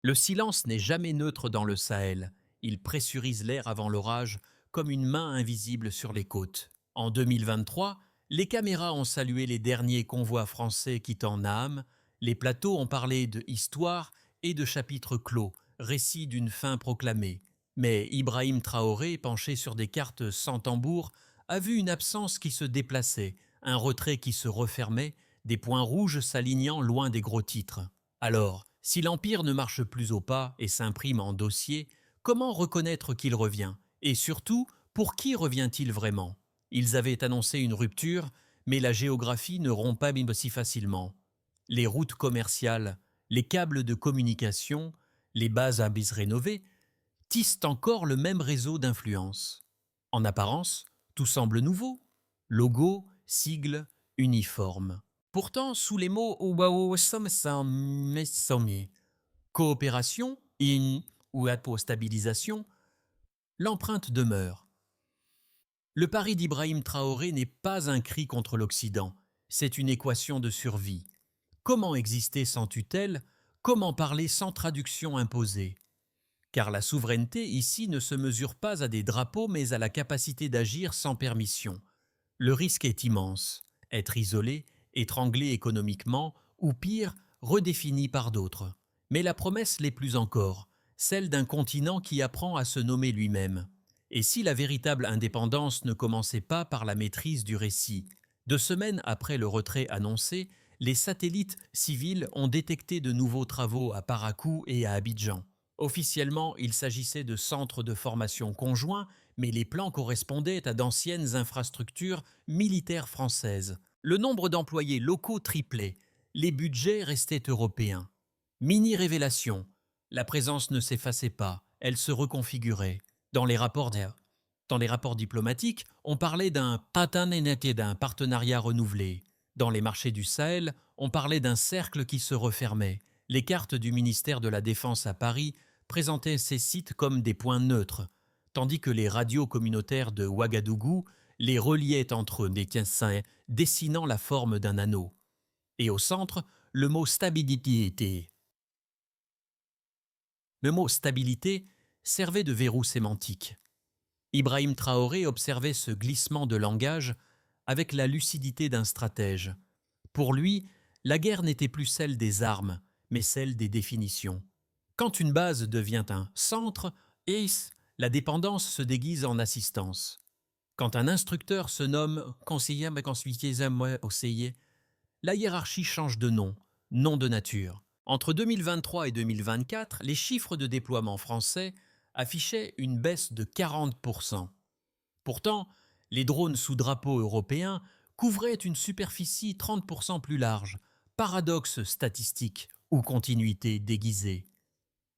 Le silence n'est jamais neutre dans le Sahel. Il pressurise l'air avant l'orage comme une main invisible sur les côtes. En 2023, les caméras ont salué les derniers convois français quittant Naam. Les plateaux ont parlé de histoire et de chapitres clos, récits d'une fin proclamée. Mais Ibrahim Traoré, penché sur des cartes sans tambour, a vu une absence qui se déplaçait, un retrait qui se refermait, des points rouges s'alignant loin des gros titres. Alors, si l'Empire ne marche plus au pas et s'imprime en dossier, comment reconnaître qu'il revient? Et surtout, pour qui revient-il vraiment? Ils avaient annoncé une rupture, mais la géographie ne rompt pas si facilement. Les routes commerciales, les câbles de communication, les bases à bis rénovées tissent encore le même réseau d'influence. En apparence, tout semble nouveau. Logo, sigle, uniforme. Pourtant, sous les mots coopération, in ou stabilisation, l'empreinte demeure. Le pari d'Ibrahim Traoré n'est pas un cri contre l'Occident, c'est une équation de survie. Comment exister sans tutelle? Comment parler sans traduction imposée? Car la souveraineté ici ne se mesure pas à des drapeaux mais à la capacité d'agir sans permission. Le risque est immense, être isolé, étranglé économiquement, ou pire, redéfini par d'autres. Mais la promesse l'est plus encore, celle d'un continent qui apprend à se nommer lui-même. Et si la véritable indépendance ne commençait pas par la maîtrise du récit? 2 semaines après le retrait annoncé, les satellites civils ont détecté de nouveaux travaux à Parakou et à Abidjan. Officiellement, il s'agissait de centres de formation conjoints, mais les plans correspondaient à d'anciennes infrastructures militaires françaises. Le nombre d'employés locaux triplait, les budgets restaient européens. Mini-révélation, la présence ne s'effaçait pas, elle se reconfigurait. Dans les rapports, diplomatiques, on parlait d'un d'un partenariat renouvelé. Dans les marchés du Sahel, on parlait d'un cercle qui se refermait. Les cartes du ministère de la Défense à Paris présentaient ces sites comme des points neutres, tandis que les radios communautaires de Ouagadougou les reliaient entre eux, dessinant la forme d'un anneau. Et au centre, le mot stabilité était. Le mot stabilité servait de verrou sémantique. Ibrahim Traoré observait ce glissement de langage avec la lucidité d'un stratège. Pour lui, la guerre n'était plus celle des armes, mais celle des définitions. Quand une base devient un centre, la dépendance se déguise en assistance. Quand un instructeur se nomme conseiller, la hiérarchie change de nom, nom de nature. Entre 2023 et 2024, les chiffres de déploiement français affichaient une baisse de 40%. Pourtant, les drones sous drapeau européen couvraient une superficie 30% plus large. Paradoxe statistique ou continuité déguisée.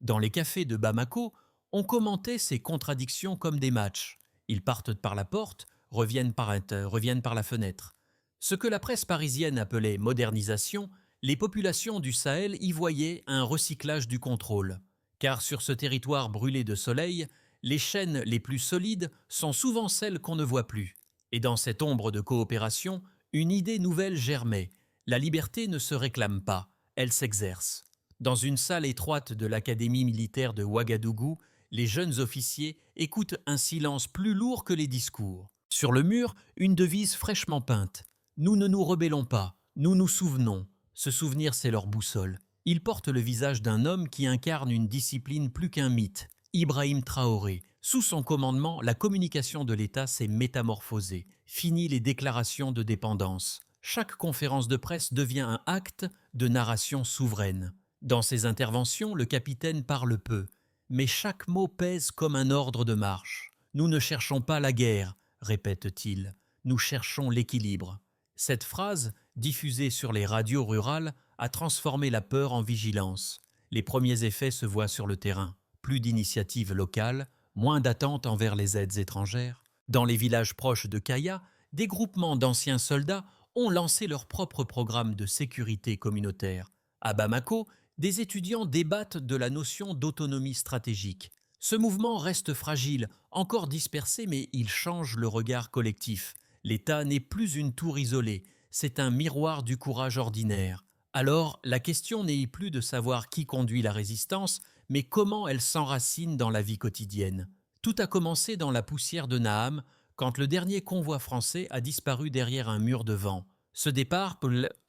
Dans les cafés de Bamako, on commentait ces contradictions comme des matchs. Ils partent par la porte, reviennent par la fenêtre. Ce que la presse parisienne appelait modernisation, les populations du Sahel y voyaient un recyclage du contrôle. Car sur ce territoire brûlé de soleil, les chaînes les plus solides sont souvent celles qu'on ne voit plus. Et dans cette ombre de coopération, une idée nouvelle germait. La liberté ne se réclame pas, elle s'exerce. Dans une salle étroite de l'Académie militaire de Ouagadougou, les jeunes officiers écoutent un silence plus lourd que les discours. Sur le mur, une devise fraîchement peinte. Nous ne nous rebellons pas, nous nous souvenons. Ce souvenir, c'est leur boussole. Ils portent le visage d'un homme qui incarne une discipline plus qu'un mythe. Ibrahim Traoré. Sous son commandement, la communication de l'État s'est métamorphosée. Fini les déclarations de dépendance. Chaque conférence de presse devient un acte de narration souveraine. Dans ses interventions, le capitaine parle peu, mais chaque mot pèse comme un ordre de marche. Nous ne cherchons pas la guerre, répète-t-il, nous cherchons l'équilibre. Cette phrase, diffusée sur les radios rurales, a transformé la peur en vigilance. Les premiers effets se voient sur le terrain. Plus d'initiatives locales, moins d'attentes envers les aides étrangères. Dans les villages proches de Kaya, des groupements d'anciens soldats ont lancé leur propre programme de sécurité communautaire. À Bamako, des étudiants débattent de la notion d'autonomie stratégique. Ce mouvement reste fragile, encore dispersé, mais il change le regard collectif. L'État n'est plus une tour isolée, c'est un miroir du courage ordinaire. Alors, la question n'est plus de savoir qui conduit la résistance, mais comment elles s'enracinent dans la vie quotidienne. Tout a commencé dans la poussière de Naham, quand le dernier convoi français a disparu derrière un mur de vent. Ce départ,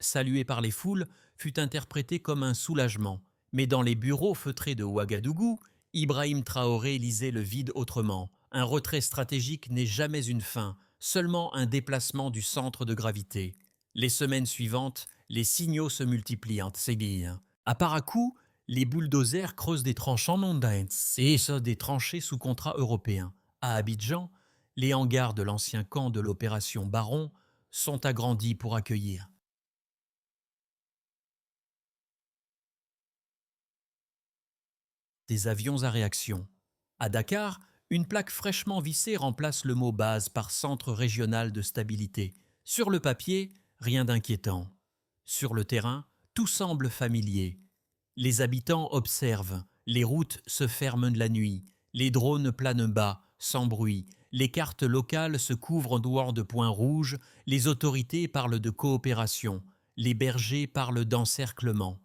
salué par les foules, fut interprété comme un soulagement. Mais dans les bureaux feutrés de Ouagadougou, Ibrahim Traoré lisait le vide autrement. Un retrait stratégique n'est jamais une fin, seulement un déplacement du centre de gravité. Les semaines suivantes, les signaux se multiplient entre Séguille. À Parakou, les bulldozers creusent des tranchants mondains et des tranchées sous contrat européen. À Abidjan, les hangars de l'ancien camp de l'opération Baron sont agrandis pour accueillir des avions à réaction. À Dakar, une plaque fraîchement vissée remplace le mot base par centre régional de stabilité. Sur le papier, rien d'inquiétant. Sur le terrain, tout semble familier. Les habitants observent, les routes se ferment la nuit, les drones planent bas, sans bruit, les cartes locales se couvrent en dehors de points rouges, les autorités parlent de coopération, les bergers parlent d'encerclement.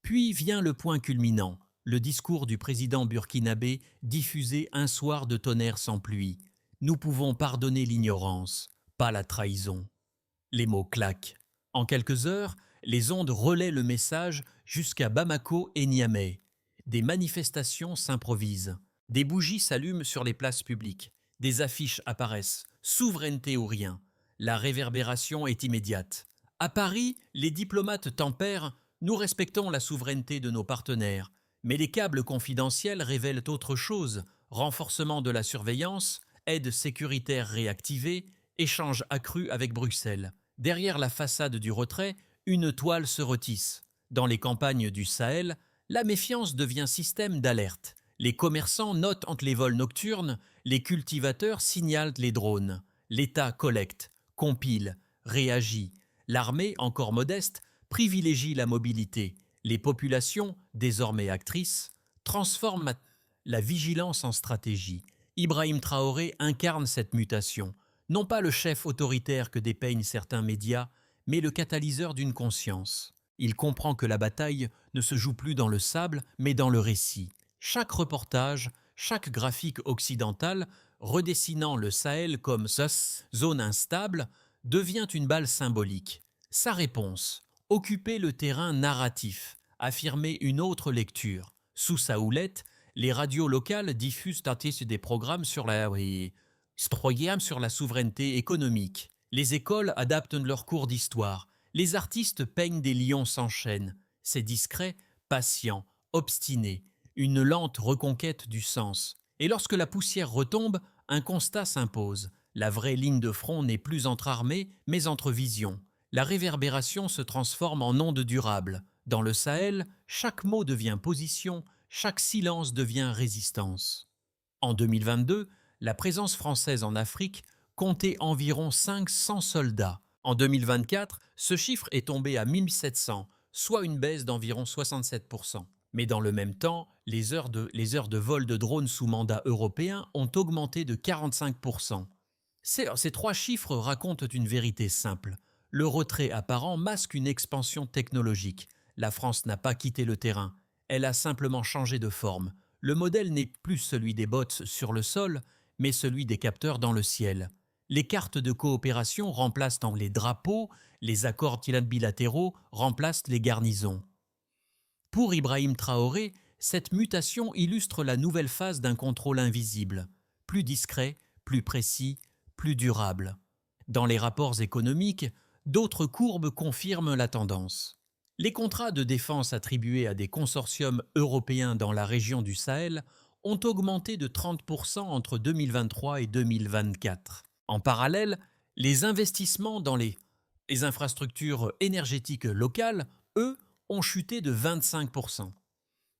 Puis vient le point culminant, le discours du président burkinabé diffusé un soir de tonnerre sans pluie. Nous pouvons pardonner l'ignorance, pas la trahison. Les mots claquent. En quelques heures, les ondes relaient le message jusqu'à Bamako et Niamey. Des manifestations s'improvisent. Des bougies s'allument sur les places publiques. Des affiches apparaissent. Souveraineté ou rien. La réverbération est immédiate. À Paris, les diplomates tempèrent. Nous respectons la souveraineté de nos partenaires. Mais les câbles confidentiels révèlent autre chose. Renforcement de la surveillance, aide sécuritaire réactivée, échange accru avec Bruxelles. Derrière la façade du retrait, une toile se retisse. Dans les campagnes du Sahel, la méfiance devient système d'alerte. Les commerçants notent entre les vols nocturnes, les cultivateurs signalent les drones. L'État collecte, compile, réagit. L'armée, encore modeste, privilégie la mobilité. Les populations, désormais actrices, transforment la vigilance en stratégie. Ibrahim Traoré incarne cette mutation. Non pas le chef autoritaire que dépeignent certains médias, mais le catalyseur d'une conscience. Il comprend que la bataille ne se joue plus dans le sable, mais dans le récit. Chaque reportage, chaque graphique occidental, redessinant le Sahel comme zone instable, devient une balle symbolique. Sa réponse, occuper le terrain narratif, affirmer une autre lecture. Sous sa houlette, les radios locales diffusent des programmes sur la souveraineté économique. Les écoles adaptent leurs cours d'histoire. Les artistes peignent des lions sans chaîne. C'est discret, patient, obstiné. Une lente reconquête du sens. Et lorsque la poussière retombe, un constat s'impose. La vraie ligne de front n'est plus entre armées, mais entre visions. La réverbération se transforme en onde durable. Dans le Sahel, chaque mot devient position, chaque silence devient résistance. En 2022, la présence française en Afrique comptait environ 500 soldats. En 2024, ce chiffre est tombé à 1700, soit une baisse d'environ 67%. Mais dans le même temps, les heures de vol de drones sous mandat européen ont augmenté de 45%. Ces trois chiffres racontent une vérité simple. Le retrait apparent masque une expansion technologique. La France n'a pas quitté le terrain. Elle a simplement changé de forme. Le modèle n'est plus celui des bots sur le sol, mais celui des capteurs dans le ciel. Les cartes de coopération remplacent les drapeaux, les accords bilatéraux remplacent les garnisons. Pour Ibrahim Traoré, cette mutation illustre la nouvelle phase d'un contrôle invisible, plus discret, plus précis, plus durable. Dans les rapports économiques, d'autres courbes confirment la tendance. Les contrats de défense attribués à des consortiums européens dans la région du Sahel ont augmenté de 30% entre 2023 et 2024. En parallèle, les investissements dans les infrastructures énergétiques locales, eux, ont chuté de 25%.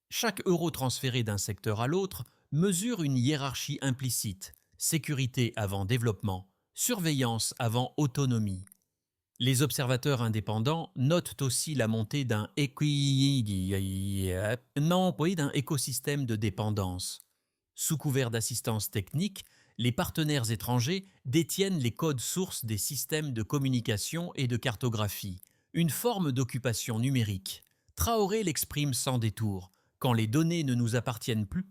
Chaque euro transféré d'un secteur à l'autre mesure une hiérarchie implicite, sécurité avant développement, surveillance avant autonomie. Les observateurs indépendants notent aussi la montée d'un écosystème de dépendance. Sous couvert d'assistance technique, les partenaires étrangers détiennent les codes sources des systèmes de communication et de cartographie, une forme d'occupation numérique. Traoré l'exprime sans détour. Quand les données ne nous appartiennent plus,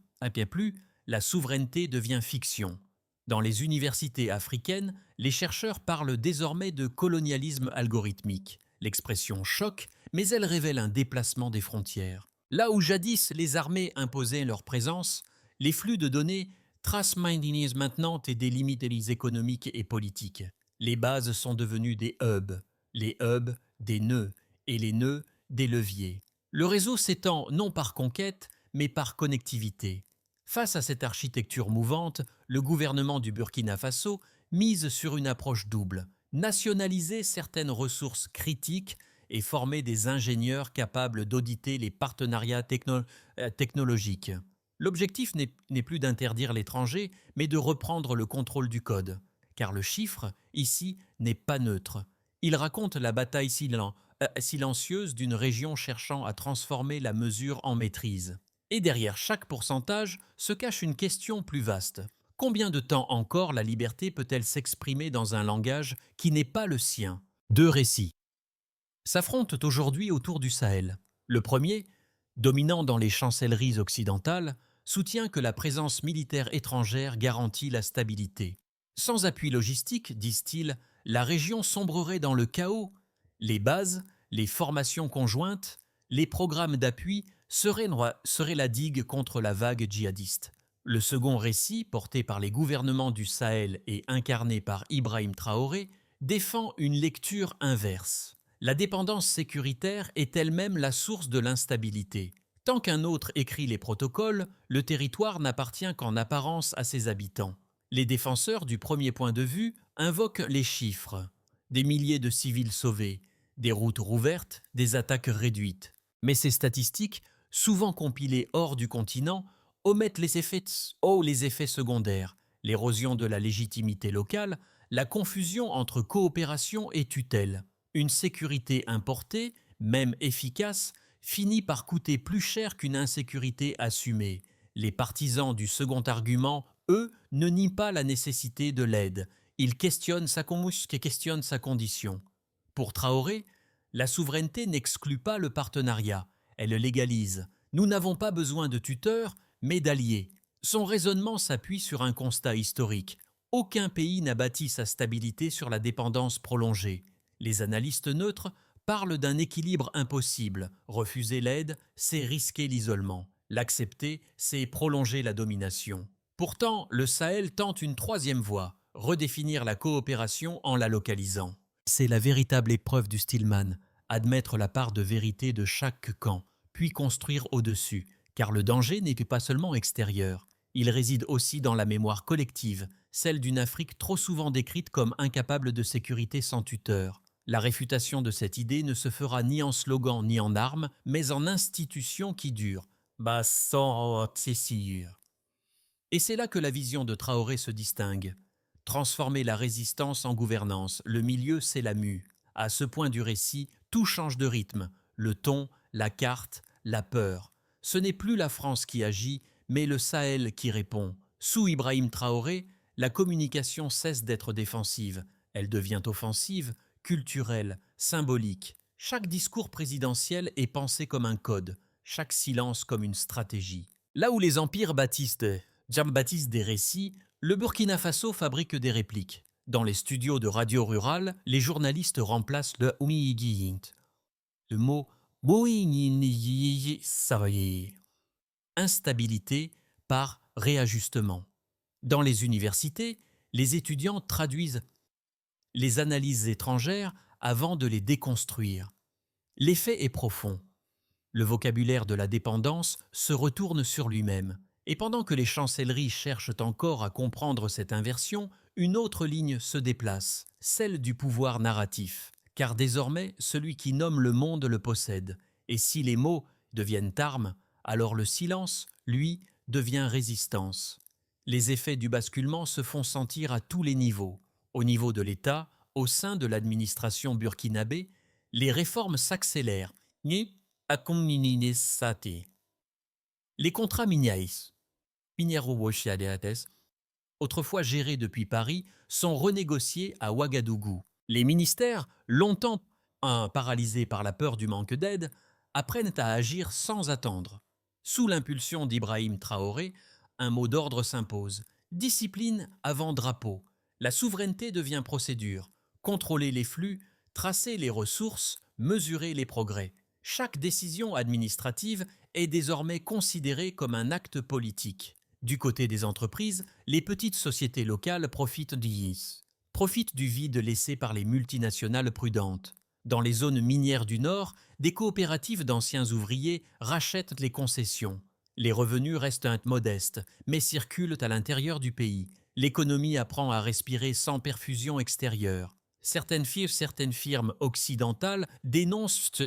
la souveraineté devient fiction. Dans les universités africaines, les chercheurs parlent désormais de colonialisme algorithmique. L'expression choque, mais elle révèle un déplacement des frontières. Là où jadis les armées imposaient leur présence, les flux de données transmindinise maintenant et des limites économiques et politiques. Les bases sont devenues des hubs, les hubs des nœuds et les nœuds des leviers. Le réseau s'étend non par conquête, mais par connectivité. Face à cette architecture mouvante, le gouvernement du Burkina Faso mise sur une approche double, nationaliser certaines ressources critiques et former des ingénieurs capables d'auditer les partenariats technologiques. L'objectif n'est plus d'interdire l'étranger, mais de reprendre le contrôle du code. Car le chiffre, ici, n'est pas neutre. Il raconte la bataille silencieuse d'une région cherchant à transformer la mesure en maîtrise. Et derrière chaque pourcentage se cache une question plus vaste. Combien de temps encore la liberté peut-elle s'exprimer dans un langage qui n'est pas le sien? Deux récits s'affrontent aujourd'hui autour du Sahel. Le premier, dominant dans les chancelleries occidentales, soutient que la présence militaire étrangère garantit la stabilité. Sans appui logistique, disent-ils, la région sombrerait dans le chaos. Les bases, les formations conjointes, les programmes d'appui seraient la digue contre la vague djihadiste. Le second récit, porté par les gouvernements du Sahel et incarné par Ibrahim Traoré, défend une lecture inverse. La dépendance sécuritaire est elle-même la source de l'instabilité. Tant qu'un autre écrit les protocoles, le territoire n'appartient qu'en apparence à ses habitants. Les défenseurs du premier point de vue invoquent les chiffres. Des milliers de civils sauvés, des routes rouvertes, des attaques réduites. Mais ces statistiques, souvent compilées hors du continent, omettent les effets secondaires, l'érosion de la légitimité locale, la confusion entre coopération et tutelle. Une sécurité importée, même efficace, finit par coûter plus cher qu'une insécurité assumée. Les partisans du second argument, eux, ne nient pas la nécessité de l'aide. Ils questionnent sa condition. Pour Traoré, la souveraineté n'exclut pas le partenariat, elle légalise. Nous n'avons pas besoin de tuteurs, mais d'alliés. Son raisonnement s'appuie sur un constat historique. Aucun pays n'a bâti sa stabilité sur la dépendance prolongée. Les analystes neutres parlent d'un équilibre impossible. Refuser l'aide, c'est risquer l'isolement. L'accepter, c'est prolonger la domination. Pourtant, le Sahel tente une troisième voie, redéfinir la coopération en la localisant. C'est la véritable épreuve du Stillman, admettre la part de vérité de chaque camp, puis construire au-dessus, car le danger n'est pas seulement extérieur. Il réside aussi dans la mémoire collective, celle d'une Afrique trop souvent décrite comme incapable de sécurité sans tuteur. La réfutation de cette idée ne se fera ni en slogan ni en armes, mais en institutions qui durent. Et c'est là que la vision de Traoré se distingue. Transformer la résistance en gouvernance, le milieu c'est la mue. À ce point du récit, tout change de rythme. Le ton, la carte, la peur. Ce n'est plus la France qui agit, mais le Sahel qui répond. Sous Ibrahim Traoré, la communication cesse d'être défensive. Elle devient offensive, culturelle, symbolique. Chaque discours présidentiel est pensé comme un code, chaque silence comme une stratégie. Là où les empires bâtissent des récits, le Burkina Faso fabrique des répliques. Dans les studios de radio rurale, les journalistes remplacent le mot instabilité par réajustement. Dans les universités, les étudiants traduisent les analyses étrangères avant de les déconstruire. L'effet est profond. Le vocabulaire de la dépendance se retourne sur lui-même. Et pendant que les chancelleries cherchent encore à comprendre cette inversion, une autre ligne se déplace, celle du pouvoir narratif. Car désormais, celui qui nomme le monde le possède. Et si les mots deviennent armes, alors le silence, lui, devient résistance. Les effets du basculement se font sentir à tous les niveaux. Au niveau de l'État, au sein de l'administration burkinabé, les réformes s'accélèrent. Les contrats miniers, autrefois gérés depuis Paris, sont renégociés à Ouagadougou. Les ministères, longtemps paralysés par la peur du manque d'aide, apprennent à agir sans attendre. Sous l'impulsion d'Ibrahim Traoré, un mot d'ordre s'impose. Discipline avant drapeau. La souveraineté devient procédure. Contrôler les flux, tracer les ressources, mesurer les progrès. Chaque décision administrative est désormais considérée comme un acte politique. Du côté des entreprises, les petites sociétés locales profitent du vide laissé par les multinationales prudentes. Dans les zones minières du Nord, des coopératives d'anciens ouvriers rachètent les concessions. Les revenus restent modestes, mais circulent à l'intérieur du pays. L'économie apprend à respirer sans perfusion extérieure. Certaines firmes occidentales dénoncent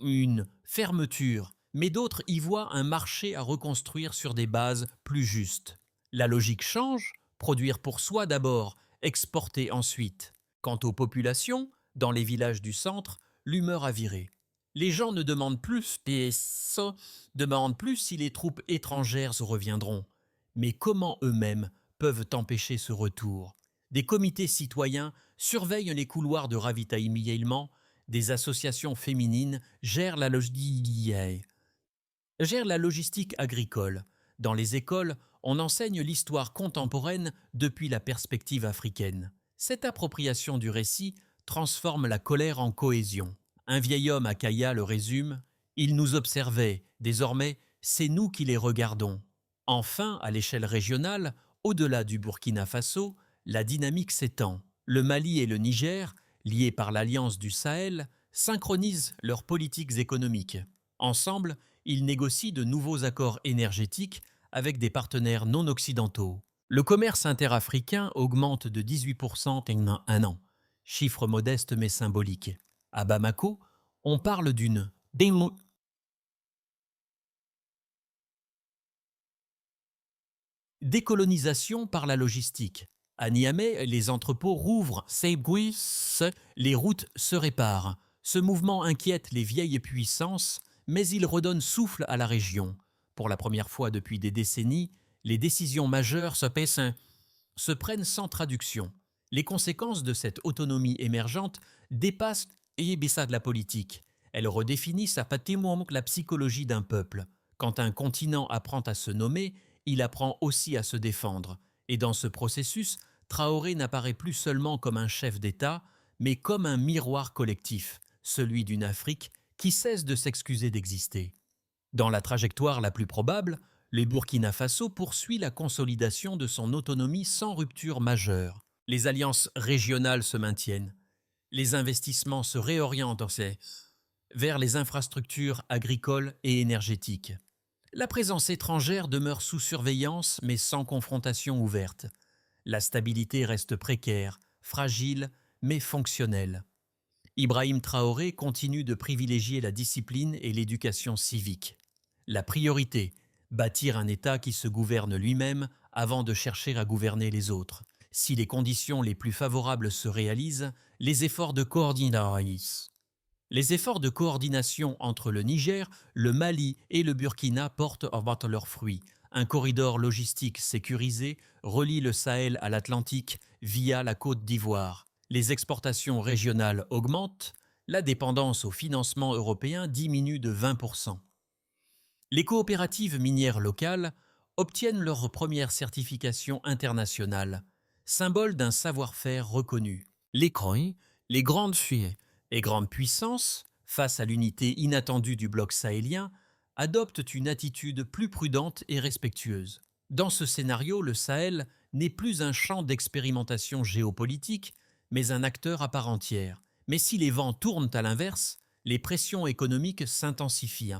une fermeture, mais d'autres y voient un marché à reconstruire sur des bases plus justes. La logique change, produire pour soi d'abord, exporter ensuite. Quant aux populations, dans les villages du centre, l'humeur a viré. Les gens ne demandent plus si les troupes étrangères reviendront. Mais comment eux-mêmes peuvent empêcher ce retour? Des comités citoyens surveillent les couloirs de ravitaillement, des associations féminines gèrent la logistique agricole. Dans les écoles, on enseigne l'histoire contemporaine depuis la perspective africaine. Cette appropriation du récit transforme la colère en cohésion. Un vieil homme à Kaya le résume « Ils nous observaient, désormais, c'est nous qui les regardons ». Enfin, à l'échelle régionale, au-delà du Burkina Faso, la dynamique s'étend. Le Mali et le Niger, liés par l'Alliance du Sahel, synchronisent leurs politiques économiques. Ensemble, ils négocient de nouveaux accords énergétiques avec des partenaires non occidentaux. Le commerce interafricain augmente de 18% en un an. Chiffre modeste mais symbolique. À Bamako, on parle d'une décolonisation par la logistique. À Niamey, les entrepôts rouvrent, les routes se réparent. Ce mouvement inquiète les vieilles puissances, mais il redonne souffle à la région. Pour la première fois depuis des décennies, les décisions majeures se prennent sans traduction. Les conséquences de cette autonomie émergente dépassent de la politique. Elles redéfinissent la psychologie d'un peuple. Quand un continent apprend à se nommer, il apprend aussi à se défendre. Et dans ce processus, Traoré n'apparaît plus seulement comme un chef d'État, mais comme un miroir collectif, celui d'une Afrique qui cesse de s'excuser d'exister. Dans la trajectoire la plus probable, le Burkina Faso poursuit la consolidation de son autonomie sans rupture majeure. Les alliances régionales se maintiennent. Les investissements se réorientent vers les infrastructures agricoles et énergétiques. La présence étrangère demeure sous surveillance mais sans confrontation ouverte. La stabilité reste précaire, fragile mais fonctionnelle. Ibrahim Traoré continue de privilégier la discipline et l'éducation civique. La priorité, bâtir un État qui se gouverne lui-même avant de chercher à gouverner les autres. Si les conditions les plus favorables se réalisent, les efforts de coordination entre le Niger, le Mali et le Burkina portent leurs fruits. Un corridor logistique sécurisé relie le Sahel à l'Atlantique via la Côte d'Ivoire. Les exportations régionales augmentent, la dépendance au financement européen diminue de 20%. Les coopératives minières locales obtiennent leur première certification internationale, symbole d'un savoir-faire reconnu. Les grandes puissances, face à l'unité inattendue du bloc sahélien, adoptent une attitude plus prudente et respectueuse. Dans ce scénario, le Sahel n'est plus un champ d'expérimentation géopolitique, mais un acteur à part entière. Mais si les vents tournent à l'inverse, les pressions économiques s'intensifient.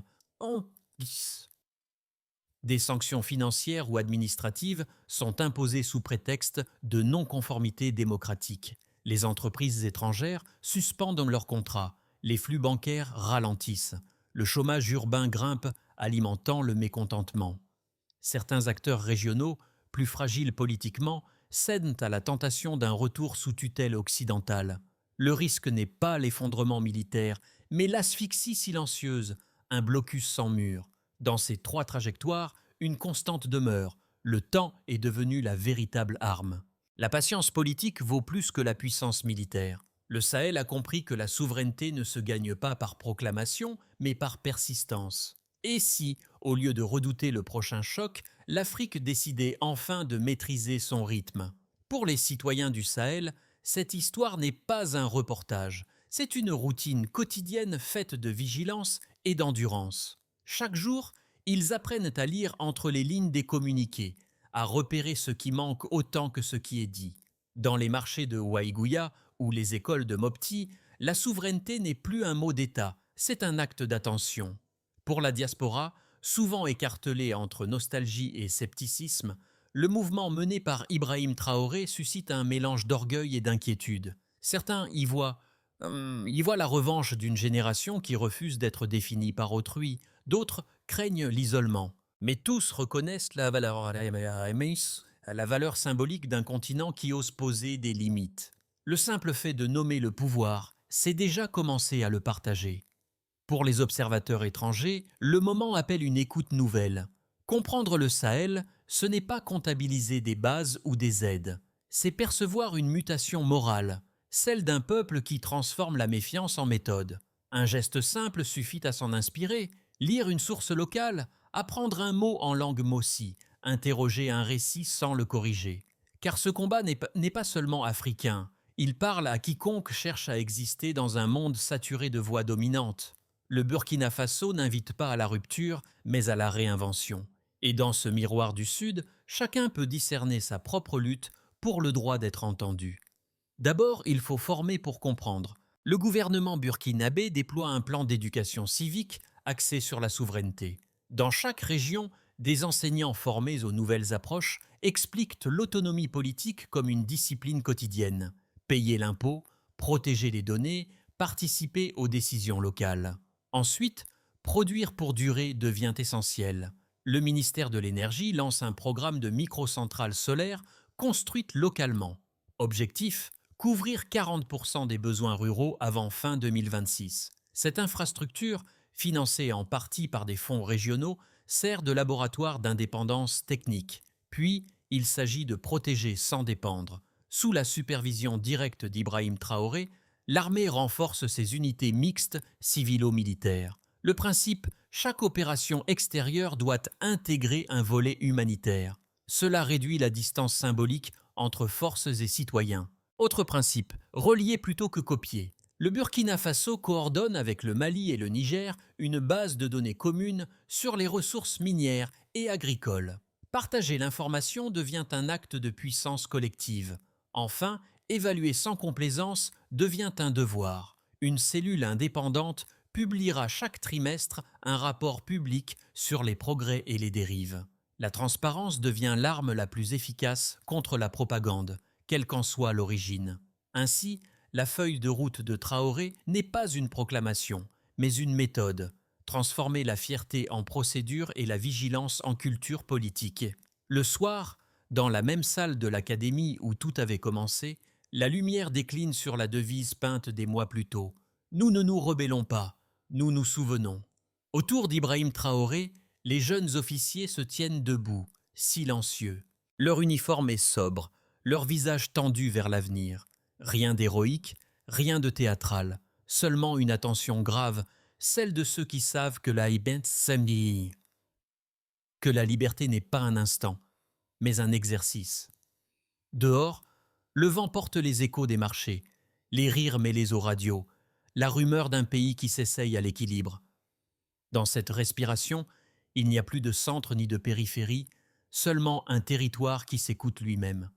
Des sanctions financières ou administratives sont imposées sous prétexte de non-conformité démocratique. Les entreprises étrangères suspendent leurs contrats, les flux bancaires ralentissent, le chômage urbain grimpe, alimentant le mécontentement. Certains acteurs régionaux, plus fragiles politiquement, cèdent à la tentation d'un retour sous tutelle occidentale. Le risque n'est pas l'effondrement militaire, mais l'asphyxie silencieuse, un blocus sans mur. Dans ces trois trajectoires, une constante demeure. Le temps est devenu la véritable arme. La patience politique vaut plus que la puissance militaire. Le Sahel a compris que la souveraineté ne se gagne pas par proclamation, mais par persistance. Et si, au lieu de redouter le prochain choc, l'Afrique décidait enfin de maîtriser son rythme? Pour les citoyens du Sahel, cette histoire n'est pas un reportage, c'est une routine quotidienne faite de vigilance et d'endurance. Chaque jour, ils apprennent à lire entre les lignes des communiqués, à repérer ce qui manque autant que ce qui est dit. Dans les marchés de Waïgouya ou les écoles de Mopti, la souveraineté n'est plus un mot d'État, c'est un acte d'attention. Pour la diaspora, souvent écartelée entre nostalgie et scepticisme, le mouvement mené par Ibrahim Traoré suscite un mélange d'orgueil et d'inquiétude. Certains y voient la revanche d'une génération qui refuse d'être définie par autrui, d'autres craignent l'isolement. Mais tous reconnaissent la valeur symbolique d'un continent qui ose poser des limites. Le simple fait de nommer le pouvoir, c'est déjà commencer à le partager. Pour les observateurs étrangers, le moment appelle une écoute nouvelle. Comprendre le Sahel, ce n'est pas comptabiliser des bases ou des aides, c'est percevoir une mutation morale, celle d'un peuple qui transforme la méfiance en méthode. Un geste simple suffit à s'en inspirer, lire une source locale, apprendre un mot en langue mossi, interroger un récit sans le corriger. Car ce combat n'est pas seulement africain, il parle à quiconque cherche à exister dans un monde saturé de voix dominantes. Le Burkina Faso n'invite pas à la rupture, mais à la réinvention. Et dans ce miroir du Sud, chacun peut discerner sa propre lutte pour le droit d'être entendu. D'abord, il faut former pour comprendre. Le gouvernement burkinabé déploie un plan d'éducation civique axé sur la souveraineté. Dans chaque région, des enseignants formés aux nouvelles approches expliquent l'autonomie politique comme une discipline quotidienne. Payer l'impôt, protéger les données, participer aux décisions locales. Ensuite, produire pour durer devient essentiel. Le ministère de l'Énergie lance un programme de microcentrales solaires construites localement. Objectif, couvrir 40% des besoins ruraux avant fin 2026. Cette infrastructure, financée en partie par des fonds régionaux, sert de laboratoire d'indépendance technique. Puis, il s'agit de protéger sans dépendre. Sous la supervision directe d'Ibrahim Traoré, l'armée renforce ses unités mixtes civilo-militaires. Le principe, chaque opération extérieure doit intégrer un volet humanitaire. Cela réduit la distance symbolique entre forces et citoyens. Autre principe, relier plutôt que copier. Le Burkina Faso coordonne avec le Mali et le Niger une base de données communes sur les ressources minières et agricoles. Partager l'information devient un acte de puissance collective. Enfin, évaluer sans complaisance devient un devoir. Une cellule indépendante publiera chaque trimestre un rapport public sur les progrès et les dérives. La transparence devient l'arme la plus efficace contre la propagande, quelle qu'en soit l'origine. Ainsi, la feuille de route de Traoré n'est pas une proclamation, mais une méthode. Transformer la fierté en procédure et la vigilance en culture politique. Le soir, dans la même salle de l'académie où tout avait commencé, la lumière décline sur la devise peinte des mois plus tôt. Nous ne nous rebellons pas, nous nous souvenons. Autour d'Ibrahim Traoré, les jeunes officiers se tiennent debout, silencieux. Leur uniforme est sobre, leur visage tendu vers l'avenir. Rien d'héroïque, rien de théâtral, seulement une attention grave, celle de ceux qui savent que la liberté n'est pas un instant, mais un exercice. Dehors, le vent porte les échos des marchés, les rires mêlés aux radios, la rumeur d'un pays qui s'essaye à l'équilibre. Dans cette respiration, il n'y a plus de centre ni de périphérie, seulement un territoire qui s'écoute lui-même.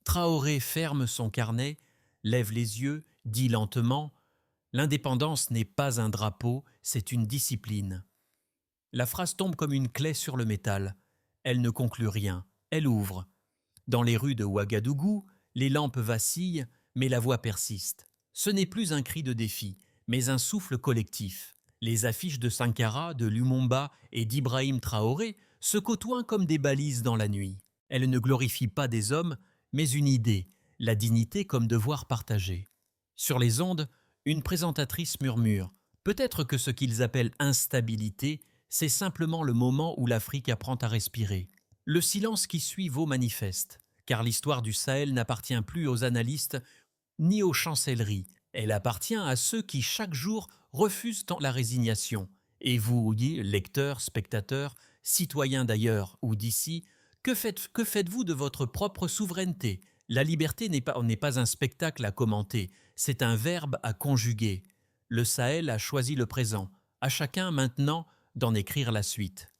Traoré ferme son carnet, lève les yeux, dit lentement « L'indépendance n'est pas un drapeau, c'est une discipline ». La phrase tombe comme une clé sur le métal. Elle ne conclut rien, elle ouvre. Dans les rues de Ouagadougou, les lampes vacillent, mais la voix persiste. Ce n'est plus un cri de défi, mais un souffle collectif. Les affiches de Sankara, de Lumumba et d'Ibrahim Traoré se côtoient comme des balises dans la nuit. Elles ne glorifient pas des hommes, mais une idée, la dignité comme devoir partagé. Sur les ondes, une présentatrice murmure « Peut-être que ce qu'ils appellent instabilité, c'est simplement le moment où l'Afrique apprend à respirer. » Le silence qui suit vaut manifeste, car l'histoire du Sahel n'appartient plus aux analystes ni aux chancelleries. Elle appartient à ceux qui, chaque jour, refusent la résignation Et vous, lecteurs, spectateurs, citoyens d'ailleurs ou d'ici, que faites-vous de votre propre souveraineté? La liberté n'est pas un spectacle à commenter, c'est un verbe à conjuguer. Le Sahel a choisi le présent. À chacun maintenant d'en écrire la suite.